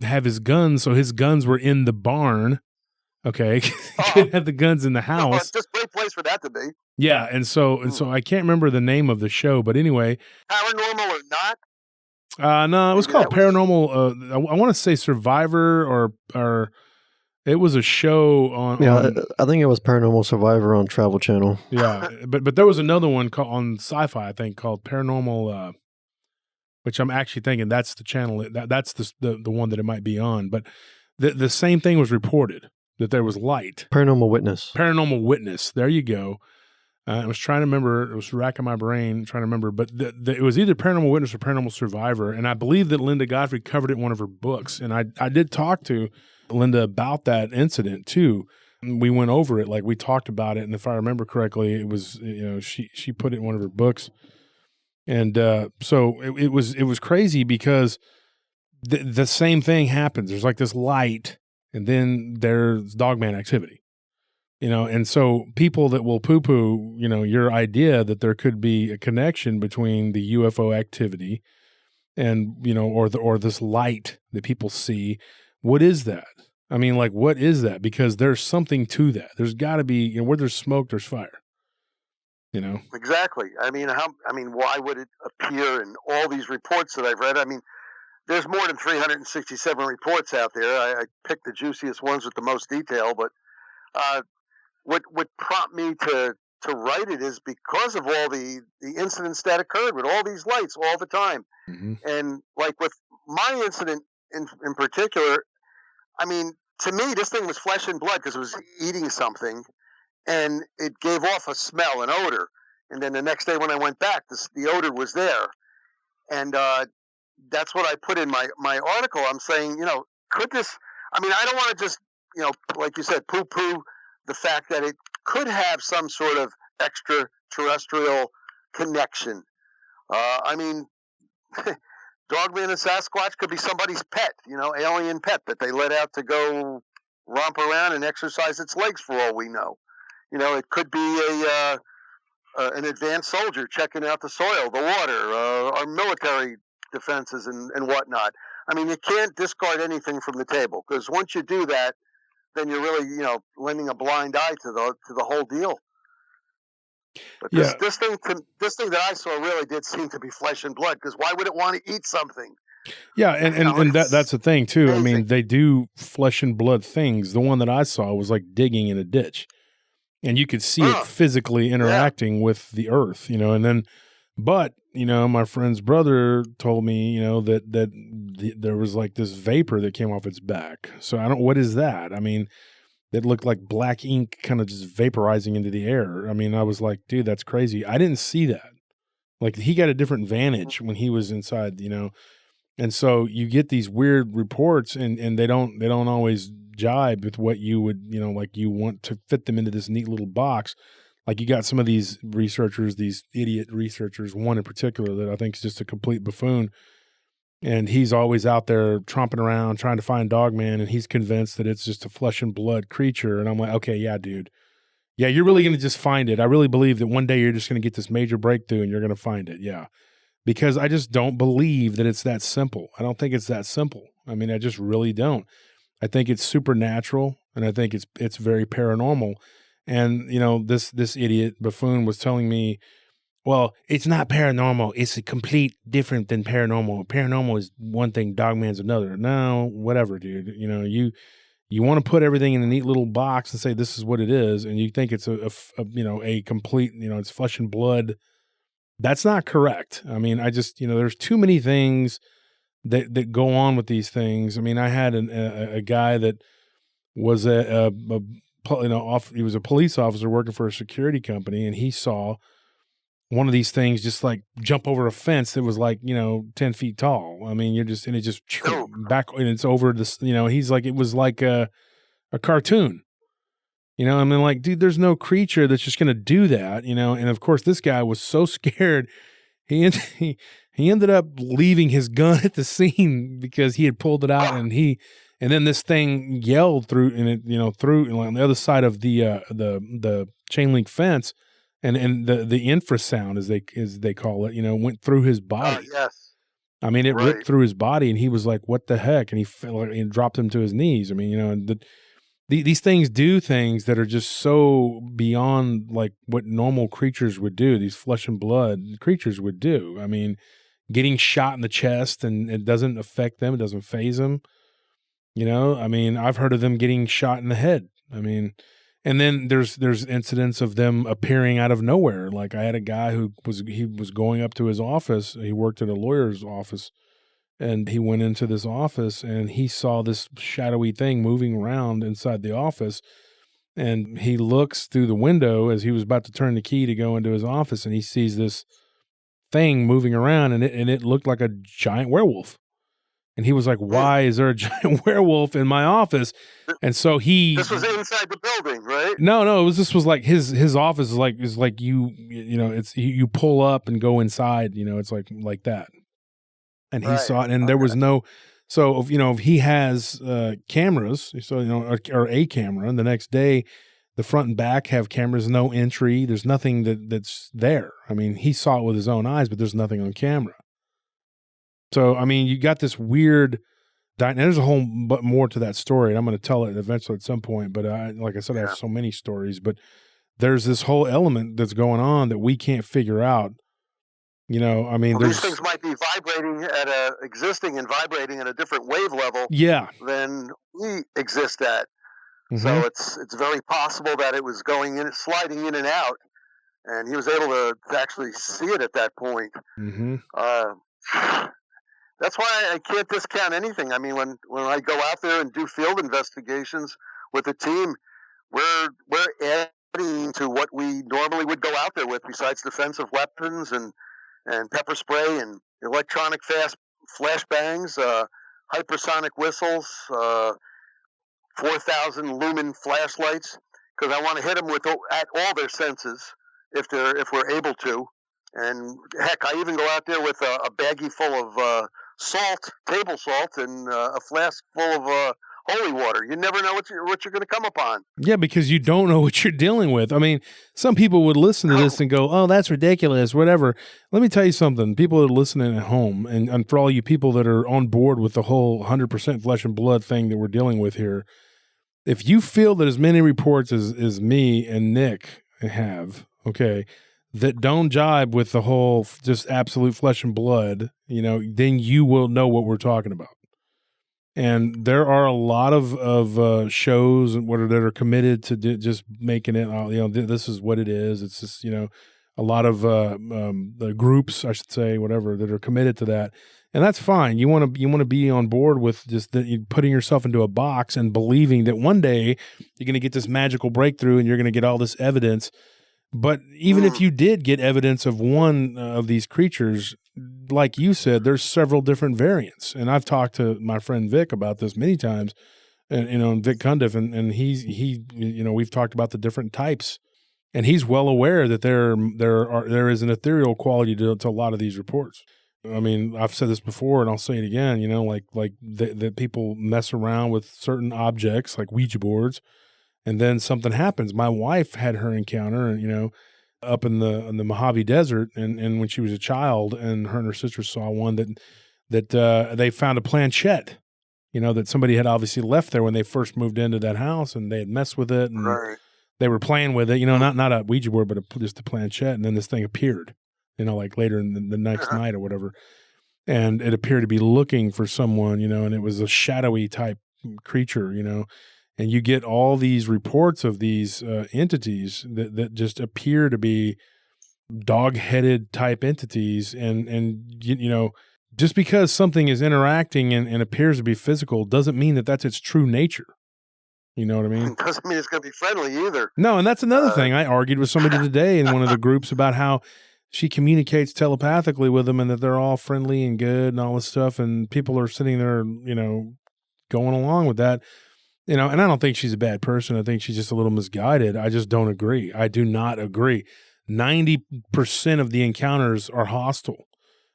have his guns. So his guns were in the barn. Okay. He couldn't have the guns in the house. Well, it's just a great place for that to be. Yeah. And so I can't remember the name of the show, but anyway. Paranormal or not? No, it was called Paranormal. I want to say Survivor or it was a show on. Yeah, I think it was Paranormal Survivor on Travel Channel. Yeah, but there was another one on Sci-Fi, I think, called Paranormal, which I'm actually thinking that's the channel. That's the one that it might be on. But the same thing was reported, that there was light. Paranormal Witness. There you go. I was trying to remember. It was racking my brain trying to remember. But it was either Paranormal Witness or Paranormal Survivor. And I believe that Linda Godfrey covered it in one of her books. And I did talk to Linda about that incident too. We went over it, like we talked about it. And if I remember correctly, it was, she put it in one of her books. And so it was crazy because the same thing happens. There's like this light, and then there's dogman activity. You know, and so people that will poo-poo, you know, your idea that there could be a connection between the UFO activity and, you know, or this light that people see, what is that? I mean, like, what is that? Because there's something to that. There's got to be, you know, where there's smoke, there's fire. You know? Exactly. I mean, why would it appear in all these reports that I've read? I mean, there's more than 367 reports out there. I picked the juiciest ones with the most detail, but what prompted me to write it is because of all the incidents that occurred with all these lights all the time. Mm-hmm. And like with my incident in particular, I mean, to me, this thing was flesh and blood because it was eating something and it gave off a smell, an odor. And then the next day when I went back, the odor was there. And that's what I put in my article. I'm saying, you know, could this, I mean, I don't want to just, you know, like you said, poo-poo the fact that it could have some sort of extraterrestrial connection. I mean, Dogman and Sasquatch could be somebody's pet, you know, alien pet that they let out to go romp around and exercise its legs for all we know. You know, it could be an advanced soldier checking out the soil, the water, our military defenses and whatnot. I mean, you can't discard anything from the table because once you do that, then you're really, you know, lending a blind eye to the whole deal. But this thing that I saw really did seem to be flesh and blood because why would it want to eat something? Yeah, and that's the thing too. Amazing. I mean, they do flesh and blood things. The one that I saw was like digging in a ditch, and you could see it physically interacting with the earth, you know. And then, but you know, my friend's brother told me, you know, that there was like this vapor that came off its back. So I don't. What is that? I mean, it looked like black ink kind of just vaporizing into the air. I mean, I was like, dude, that's crazy. I didn't see that. Like he got a different vantage when he was inside, you know. And so you get these weird reports and they don't always jibe with what you would, you know, like you want to fit them into this neat little box. Like you got some of these researchers, these idiot researchers, one in particular that I think is just a complete buffoon. And he's always out there tromping around trying to find Dogman, and he's convinced that it's just a flesh and blood creature. And I'm like, okay, yeah, dude. Yeah, you're really going to just find it. I really believe that one day you're just going to get this major breakthrough and you're going to find it. Yeah. Because I just don't believe that it's that simple. I don't think it's that simple. I mean, I just really don't. I think it's supernatural, and I think it's very paranormal. And, you know, this idiot buffoon was telling me, well, it's not paranormal. It's a complete different than paranormal. Paranormal is one thing, Dogman's another. No, whatever, dude. You know, you want to put everything in a neat little box and say this is what it is, and you think it's a you know, a complete, you know, it's flesh and blood. That's not correct. I mean, I just, you know, there's too many things that go on with these things. I mean, I had a guy that was he was a police officer working for a security company, and he saw one of these things just like jump over a fence that was like, you know, 10 feet tall. I mean, it just back and it's over this, you know, he's like, it was like a cartoon, you know, I mean, like, dude, there's no creature that's just going to do that, you know? And of course this guy was so scared. He ended up leaving his gun at the scene because he had pulled it out, and then this thing yelled through, and it, you know, through on the other side of the chain link fence. And the infrasound, as they call it, you know, went through his body. Yes. I mean, it ripped through his body, and he was like, "What the heck?" And he fell and dropped him to his knees. I mean, you know, these things do things that are just so beyond like what normal creatures would do. These flesh and blood creatures would do. I mean, getting shot in the chest, and it doesn't affect them. It doesn't faze them. You know, I mean, I've heard of them getting shot in the head. I mean. And then there's incidents of them appearing out of nowhere. Like I had a guy who was going up to his office. He worked at a lawyer's office, and he went into this office and he saw this shadowy thing moving around inside the office. And he looks through the window as he was about to turn the key to go into his office, and he sees this thing moving around, and it looked like a giant werewolf. And he was like, "Why is there a giant werewolf in my office?" And so this was inside the building, right? No, this was like his office is like you know, it's you pull up and go inside, you know, it's like that. And he saw it, and there was no, so you know, if he has cameras, so you know, or a camera, and the next day The front and back have cameras, no entry. There's nothing that's there. I mean, he saw it with his own eyes, but there's nothing on camera. So, I mean, you got this weird, and there's a whole but more to that story. And I'm going to tell it eventually at some point. But like I said, I have so many stories. But there's this whole element that's going on that we can't figure out. You know, I mean, these things might be vibrating existing and vibrating at a different wave level than we exist at. Mm-hmm. So it's very possible that it was sliding in and out, and he was able to actually see it at that point. Mm-hmm. That's why I can't discount anything. I mean, when I go out there and do field investigations with a team, we're adding to what we normally would go out there with, besides defensive weapons and pepper spray and electronic fast flashbangs, hypersonic whistles, 4,000 lumen flashlights, because I want to hit them at all their senses if we're able to. And heck, I even go out there with a baggie full of salt, table salt, and a flask full of holy water. You never know what you're going to come upon. Yeah, because you don't know what you're dealing with. I mean, some people would listen to this and go, "Oh, that's ridiculous," whatever. Let me tell you something. People that are listening at home, and for all you people that are on board with the whole 100% flesh and blood thing that we're dealing with here, if you feel that as many reports as me and Nick have, okay, that don't jibe with the whole just absolute flesh and blood, you know, then you will know what we're talking about. And there are a lot of shows that are committed to just making it, you know, this is what it is. It's just, you know, a lot of the groups, I should say, whatever, that are committed to that. And that's fine. You want to be on board with just putting yourself into a box and believing that one day you're going to get this magical breakthrough and you're going to get all this evidence. But even if you did get evidence of one of these creatures, like you said, there's several different variants. And I've talked to my friend Vic about this many times, and you know, Vic Cundiff, and he you know, we've talked about the different types, and he's well aware that there is an ethereal quality to a lot of these reports. I mean, I've said this before, and I'll say it again. You know, like that people mess around with certain objects like Ouija boards. And then something happens. My wife had her encounter, you know, up in the Mojave Desert, and when she was a child, and her and her sister saw one that they found a planchette, you know, that somebody had obviously left there when they first moved into that house, and they had messed with it, and they were playing with it, you know, not a Ouija board, but just a planchette, and then this thing appeared, you know, like later in the next night or whatever, and it appeared to be looking for someone, you know, and it was a shadowy type creature, you know. And you get all these reports of these entities that just appear to be dog-headed type entities. And you know, just because something is interacting and appears to be physical doesn't mean that that's its true nature. You know what I mean? It doesn't mean it's going to be friendly either. No, and that's another thing. I argued with somebody today in one of the groups about how she communicates telepathically with them and that they're all friendly and good and all this stuff. And people are sitting there, you know, going along with that. You know, and I don't think she's a bad person. I think she's just a little misguided. I just don't agree. I do not agree. 90% of the encounters are hostile.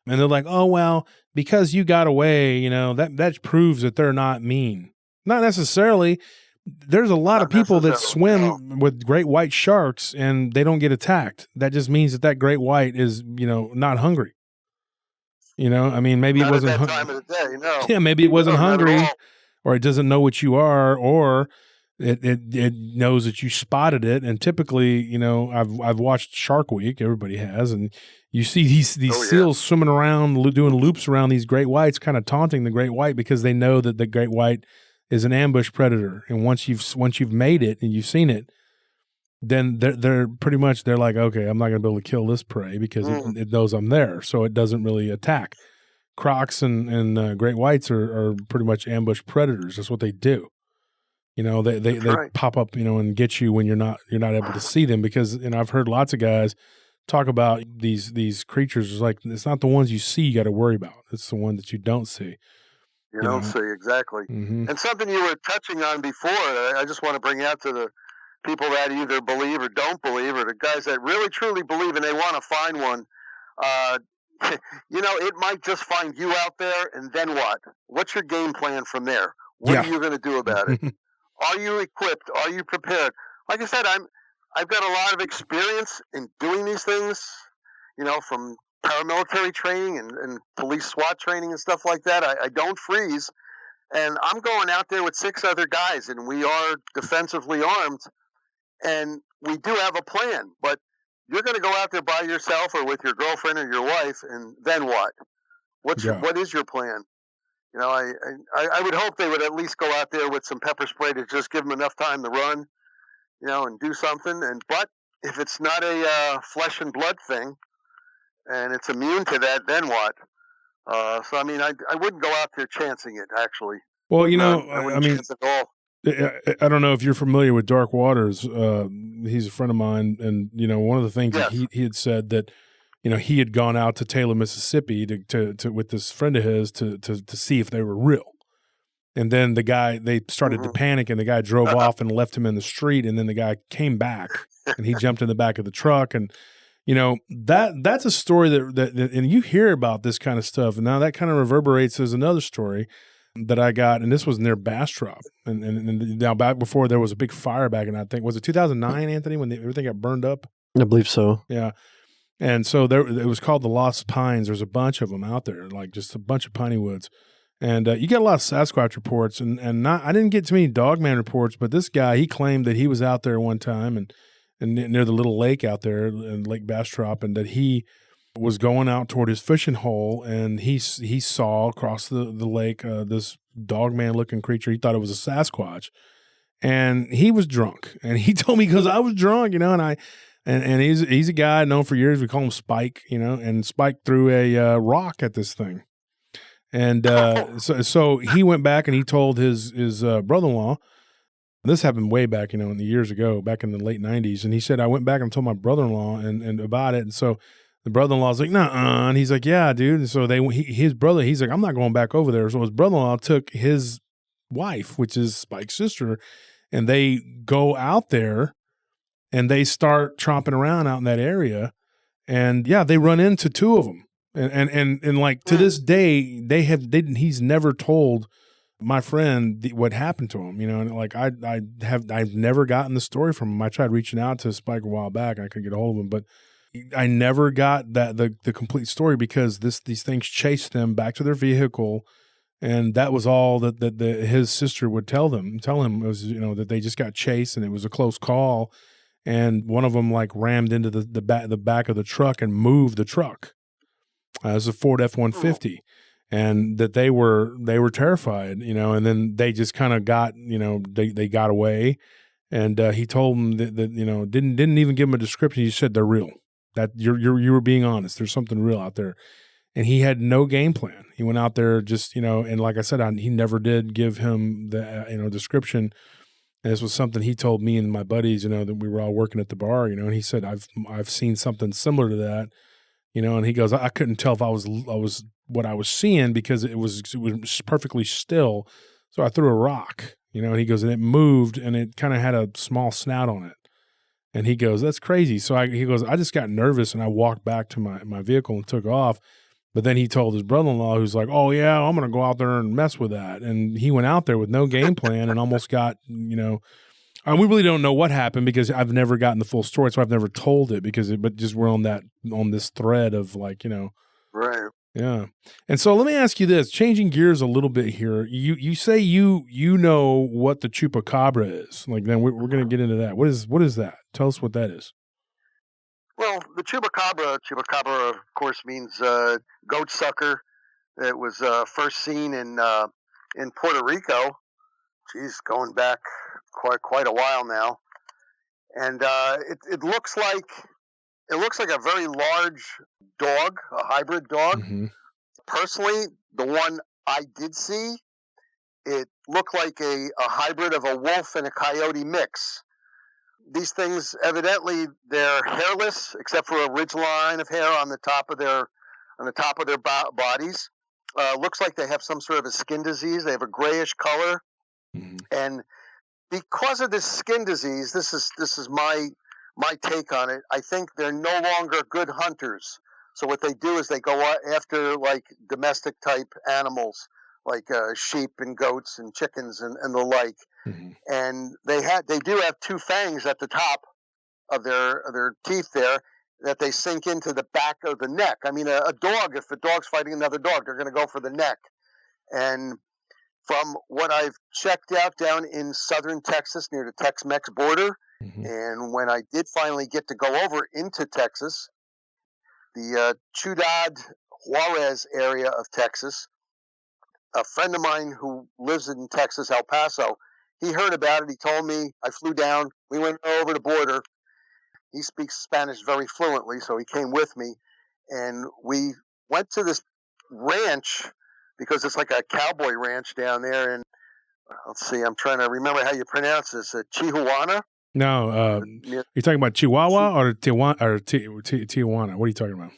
And they're like, oh, well, because you got away, you know, that proves that they're not mean. Not necessarily. There's a lot of people that swim with great white sharks and they don't get attacked. That just means that great white is, you know, not hungry. You know, I mean, maybe it wasn't at that time of the day, no. Yeah, maybe it wasn't hungry. Or it doesn't know what you are, or it knows that you spotted it. And typically, you know, I've watched Shark Week. Everybody has, and you see these seals swimming around, doing loops around these great whites, kind of taunting the great white because they know that the great white is an ambush predator. And once you've made it and you've seen it, then they're pretty much like, okay, I'm not going to be able to kill this prey because it knows I'm there, so it doesn't really attack. Crocs and great whites are pretty much ambush predators. That's what they do. You know, they pop up, you know, and get you when you're not able to see them, because, you know, I've heard lots of guys talk about these creatures. It's like, it's not the ones you see you got to worry about. It's the one that you don't see. You don't see, exactly. Mm-hmm. And something you were touching on before, I just want to bring out to the people that either believe or don't believe, or the guys that really truly believe and they want to find one. You know, it might just find you out there, and then what? What's your game plan from there? What are you going to do about it? Are you equipped? Are you prepared? like I said, I've got a lot of experience in doing these things, from paramilitary training and police SWAT training and stuff like that. I don't freeze. And I'm going out there with 6 other guys, and we are defensively armed, and we do have a plan. But you're going to go out there by yourself or with your girlfriend or your wife, and then what? What is your plan? I would hope they would at least go out there with some pepper spray to just give them enough time to run, and do something. But if it's not a flesh and blood thing, and it's immune to that, then what? So, I mean, I wouldn't go out there chancing it, actually. Well, I wouldn't chance at all. I don't know if you're familiar with Dark Waters. He's a friend of mine, and one of the things that he had said that he had gone out to Taylor, Mississippi, to with this friend of his to see if they were real. And then they started to panic, and the guy drove off and left him in the street. And then the guy came back, and he jumped in the back of the truck, and that's a story that and you hear about this kind of stuff, and now that kind of reverberates as another story that I got, and this was near Bastrop, and now back before there was a big fire back in, I think, was it 2009, Anthony, when everything got burned up? I believe so. Yeah, and so it was called the Lost Pines. There's a bunch of them out there, like just a bunch of piney woods, and you get a lot of Sasquatch reports, and I didn't get too many Dogman reports, but this guy, he claimed that he was out there one time and near the little lake out there in Lake Bastrop, and that he was going out toward his fishing hole, and he saw across the lake this Dogman looking creature. He thought it was a Sasquatch, and he was drunk. And he told me, because I was drunk, and he's a guy known for years. We call him Spike, and Spike threw a rock at this thing, and so he went back and he told his brother-in-law. This happened way back, in the years ago, back in the late 90s. And he said, I went back and told my brother-in-law and about it. And so the brother-in-law's like, nah, and he's like, yeah, dude. And so his brother, he's like, I'm not going back over there. So his brother-in-law took his wife, which is Spike's sister, and they go out there and they start tromping around out in that area. And yeah, they run into 2 of them. And like to this day, he's never told my friend what happened to him, and like I've never gotten the story from him. I tried reaching out to Spike a while back, and I couldn't get a hold of him, but I never got the complete story, because these things chased them back to their vehicle, and that was all that his sister would tell him was that they just got chased, and it was a close call, and one of them like rammed into the back of the truck and moved the truck. It was a Ford F-150. And that they were terrified, and then they just kind of got, they got away, and he told them that didn't even give them a description. He said they're real. That you were being honest. There's something real out there, and he had no game plan. He went out there just and like I said, he never did give him the description. And this was something he told me and my buddies, that we were all working at the bar, and he said I've seen something similar to that, and he goes, I couldn't tell if I was what I was seeing, because it was perfectly still. So I threw a rock, and he goes, and it moved, and it kind of had a small snout on it. And he goes, that's crazy. So he goes, I just got nervous, and I walked back to my vehicle and took off. But then he told his brother-in-law, who's like, oh yeah, I'm going to go out there and mess with that. And he went out there with no game plan and almost got, we really don't know what happened, because I've never gotten the full story. So I've never told it, but just we're on this thread of like, Right. Yeah. And so let me ask you this, changing gears a little bit here. You say you know what the Chupacabra is. Like, then we're going to get into that. What is that? Tell us what that is. Well, the Chupacabra, of course, means goat sucker. It was first seen in Puerto Rico. Geez, going back quite a while now. And it looks like a very large dog, a hybrid dog. Mm-hmm. Personally, the one I did see, it looked like a hybrid of a wolf and a coyote mix. These things, evidently, they're hairless except for a ridge line of hair on the top of their bodies. Looks like they have some sort of a skin disease. They have a grayish color, and because of this skin disease, this is my take on it. I think they're no longer good hunters. So what they do is they go after like domestic type animals, like sheep and goats and chickens and the like. Mm-hmm. and they do have two fangs at the top of their teeth there that they sink into the back of the neck. I mean, a dog, if a dog's fighting another dog, they're going to go for the neck. And from what I've checked out down in southern Texas near the Tex-Mex border, Mm-hmm. and when I did finally get to go over into Texas, the Ciudad Juarez area of Texas, a friend of mine who lives in Texas, El Paso, he heard about it. He told me. I flew down. We went over the border. He speaks Spanish very fluently, so he came with me. And we went to this ranch because it's like a cowboy ranch down there. And let's see, I'm trying to remember how you pronounce this. Chihuahuana? No, you're talking about Chihuahua or Tijuana? Or Tijuana? What are you talking about?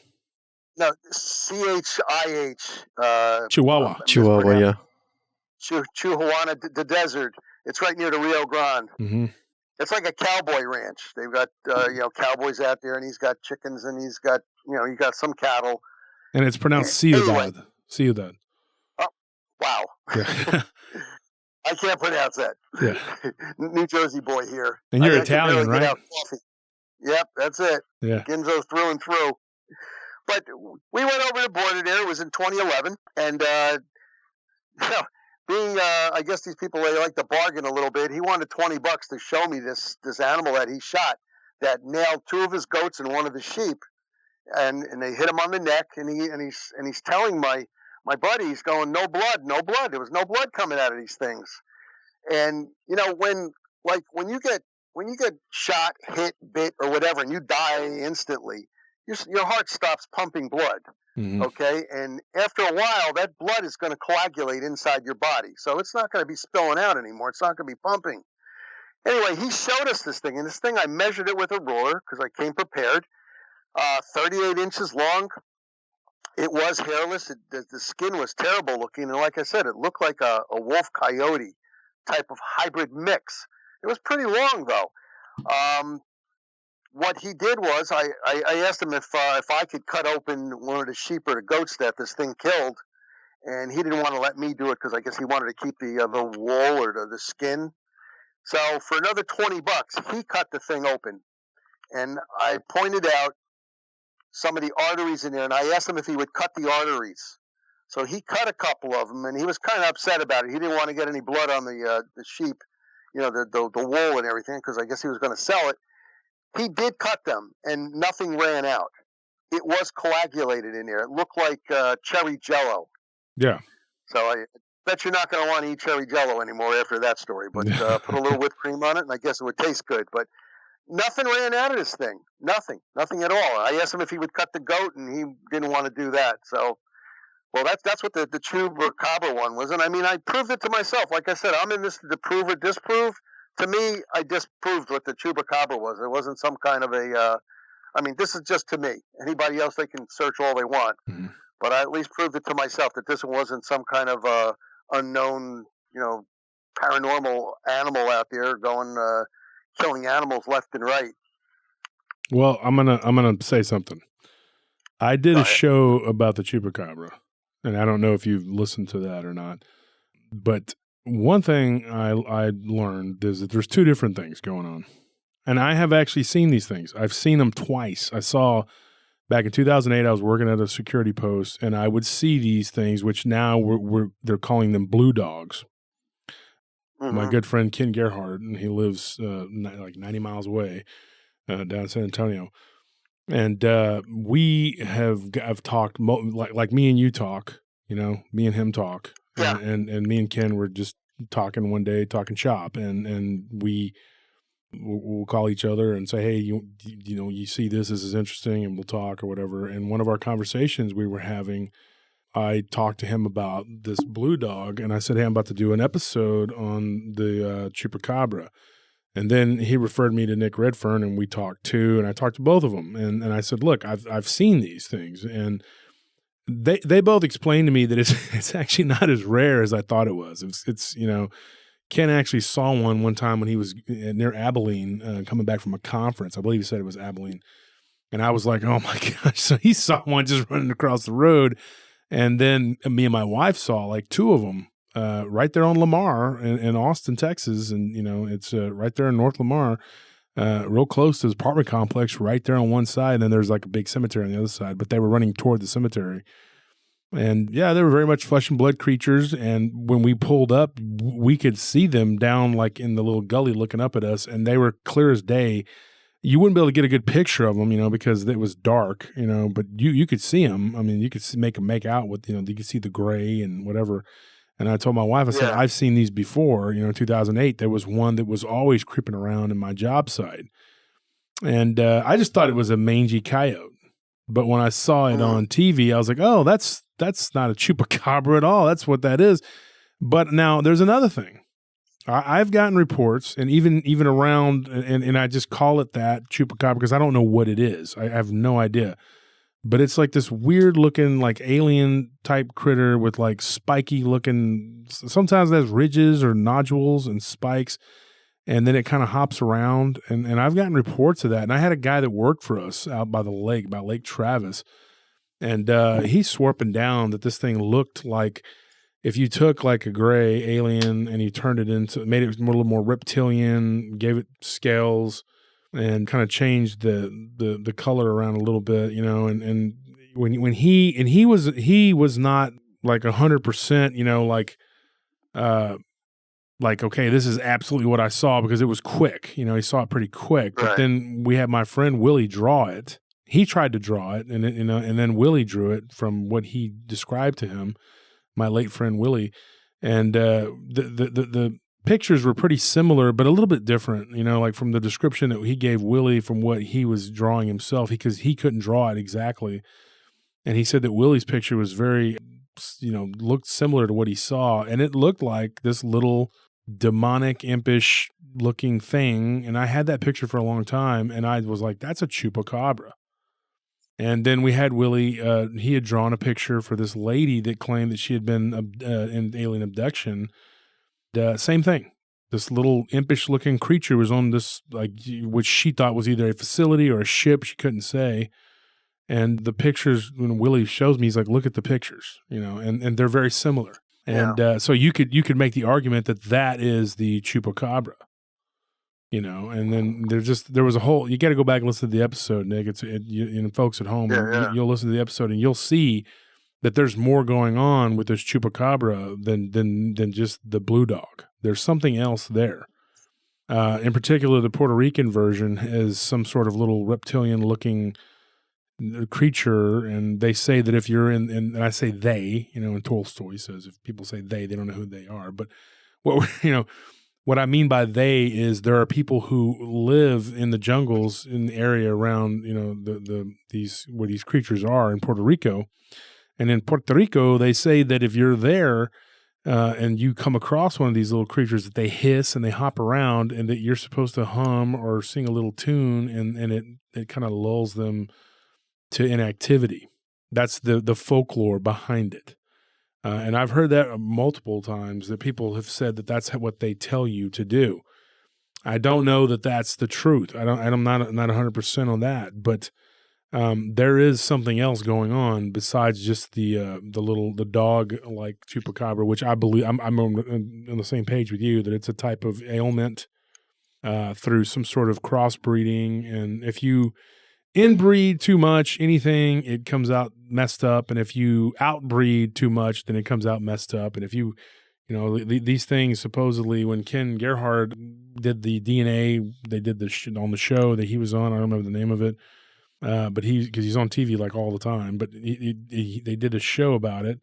No, CHIH. Chihuahua. Chihuahua, yeah. Chihuahuana, the desert. It's right near the Rio Grande. Mm-hmm. It's like a cowboy ranch. They've got cowboys out there, and he's got chickens, and he's got he got some cattle. And it's pronounced Ciudad. Anyway. Ciudad. Oh, wow. Yeah. I can't pronounce that. Yeah. New Jersey boy here. And you're Italian, right? Yep, that's it. Yeah. Ginzo's through and through. But we went over the border there. It was in 2011, and being, I guess these people, they like to bargain a little bit. He wanted $20 to show me this animal that he shot that nailed two of his goats and one of his sheep, and they hit him on the neck. And he's telling my buddy, he's going, no blood. There was no blood coming out of these things. And when you get shot, hit, bit, or whatever, and you die instantly, your heart stops pumping blood. Mm-hmm. Okay, and after a while, that blood is going to coagulate inside your body, so it's not going to be spilling out anymore. It's not going to be pumping. Anyway, he showed us this thing, and this thing, I measured it with a ruler because I came prepared. 38 inches long. It was hairless. The skin was terrible looking, and like I said, it looked like a wolf coyote type of hybrid mix. It was pretty long though. What he did was I asked him if I could cut open one of the sheep or the goats that this thing killed, and he didn't want to let me do it because I guess he wanted to keep the wool or the skin. So for another $20, he cut the thing open, and I pointed out some of the arteries in there, and I asked him if he would cut the arteries. So he cut a couple of them, and he was kind of upset about it. He didn't want to get any blood on the sheep, the wool and everything, because I guess he was going to sell it. He did cut them, and nothing ran out. It was coagulated in there. It looked like cherry Jello. Yeah. So I bet you're not going to want to eat cherry Jello anymore after that story. But put a little whipped cream on it, and I guess it would taste good. But nothing ran out of this thing. Nothing at all. I asked him if he would cut the goat, and he didn't want to do that. So, well, that's what the Chupacabra one was. And I mean, I proved it to myself. Like I said, I'm in this to prove or disprove. To me, I disproved what the Chupacabra was. It wasn't some kind of this is just to me. Anybody else, they can search all they want. Mm-hmm. But I at least proved it to myself that this wasn't some kind of unknown, paranormal animal out there going killing animals left and right. Well, I'm gonna say something. I did a show about the Chupacabra, and I don't know if you've listened to that or not, but one thing I learned is that there's two different things going on. And I have actually seen these things. I've seen them twice. I saw back in 2008, I was working at a security post, and I would see these things, which now they're calling them blue dogs. Mm-hmm. My good friend Ken Gerhardt, and he lives like 90 miles away down in San Antonio. And I've talked, like me and you talk, me and him talk. Yeah. And me and Ken were just talking one day, talking shop, and we'll call each other and say, hey, you see this is interesting, and we'll talk or whatever. And one of our conversations we were having, I talked to him about this blue dog, and I said, hey, I'm about to do an episode on the Chupacabra. And then he referred me to Nick Redfern, and we talked too, and I talked to both of them. And I said, look, I've seen these things, and they both explained to me that it's actually not as rare as I thought it was. It's Ken actually saw one time when he was near Abilene coming back from a conference. I believe he said it was Abilene. And I was like, oh my gosh. So he saw one just running across the road. And then me and my wife saw like two of them right there on Lamar in Austin, Texas. And, it's right there in North Lamar, real close to this apartment complex right there on one side. And then there's like a big cemetery on the other side, but they were running toward the cemetery. And yeah, they were very much flesh and blood creatures. And when we pulled up, we could see them down like in the little gully looking up at us. And they were clear as day. You wouldn't be able to get a good picture of them, because it was dark, but you could see them. I mean, you could make them make out with, you could see the gray and whatever. And I told my wife, I said, I've seen these before. In 2008, there was one that was always creeping around in my job site. And I just thought it was a mangy coyote. But when I saw it on TV, I was like, oh, that's not a chupacabra at all. That's what that is. But now there's another thing. I've gotten reports, and even around, and I just call it that, chupacabra, because I don't know what it is. I have no idea. But it's like this weird looking, like alien type critter with like spiky looking, sometimes it has ridges or nodules and spikes, and then it kind of hops around. And I've gotten reports of that. And I had a guy that worked for us out by the lake, by Lake Travis, and he swore up and down that this thing looked like if you took like a gray alien and you turned it into, made it a little more reptilian, gave it scales, and kind of changed the color around a little bit, and when he was not like 100%, like, okay, this is absolutely what I saw, because it was quick, he saw it pretty quick. But then we had my friend Willie draw it. He tried to draw it, and and then Willie drew it from what he described to him, my late friend Willie, and the pictures were pretty similar, but a little bit different, like from the description that he gave Willie from what he was drawing himself, because he couldn't draw it exactly. And he said that Willie's picture was very, looked similar to what he saw. And it looked like this little demonic, impish looking thing. And I had that picture for a long time, and I was like, that's a chupacabra. And then we had Willie, he had drawn a picture for this lady that claimed that she had been in alien abduction. Same thing. This little impish-looking creature was on this, like, which she thought was either a facility or a ship. She couldn't say. And the pictures, when Willie shows me, he's like, "Look at the pictures," and they're very similar. And so you could make the argument that is the chupacabra, And then there was a whole. You got to go back and listen to the episode, Nick. Folks at home, you'll listen to the episode and you'll see that there's more going on with this chupacabra than just the blue dog. There's something else there. In particular, the Puerto Rican version is some sort of little reptilian-looking creature, and they say that if you're and I say they, and Tolstoy says if people say they don't know who they are. But what I mean by they is there are people who live in the jungles in the area around these where these creatures are in Puerto Rico. And in Puerto Rico, they say that if you're there and you come across one of these little creatures, that they hiss and they hop around, and that you're supposed to hum or sing a little tune, and it kind of lulls them to inactivity. That's the folklore behind it. And I've heard that multiple times, that people have said that that's what they tell you to do. I don't know that that's the truth. I'm not 100% on that, but there is something else going on besides just the dog like chupacabra, which I believe I'm on the same page with you that it's a type of ailment through some sort of crossbreeding, and if you inbreed too much anything, it comes out messed up, and if you outbreed too much, then it comes out messed up. And if these things, supposedly when Ken Gerhard did the DNA, they did on the show that he was on. I don't remember the name of it. But because he's on TV like all the time, but they did a show about it.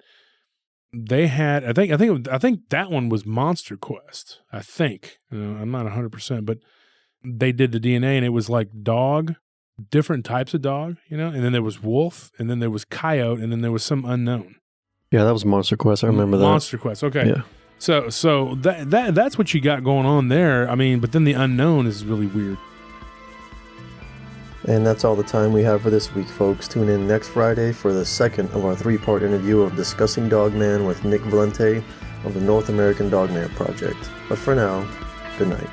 They had, I think that one was Monster Quest. I think, I'm not 100%, but they did the DNA, and it was like dog, different types of dog, and then there was wolf, and then there was coyote, and then there was some unknown. Yeah, that was Monster Quest. I remember that. Monster Quest. Okay. Yeah. So that's what you got going on there. I mean, but then the unknown is really weird. And that's all the time we have for this week, folks. Tune in next Friday for the second of our 3-part interview of Discussing Dogman with Nick Valente of the North American Dogman Project. But for now, good night.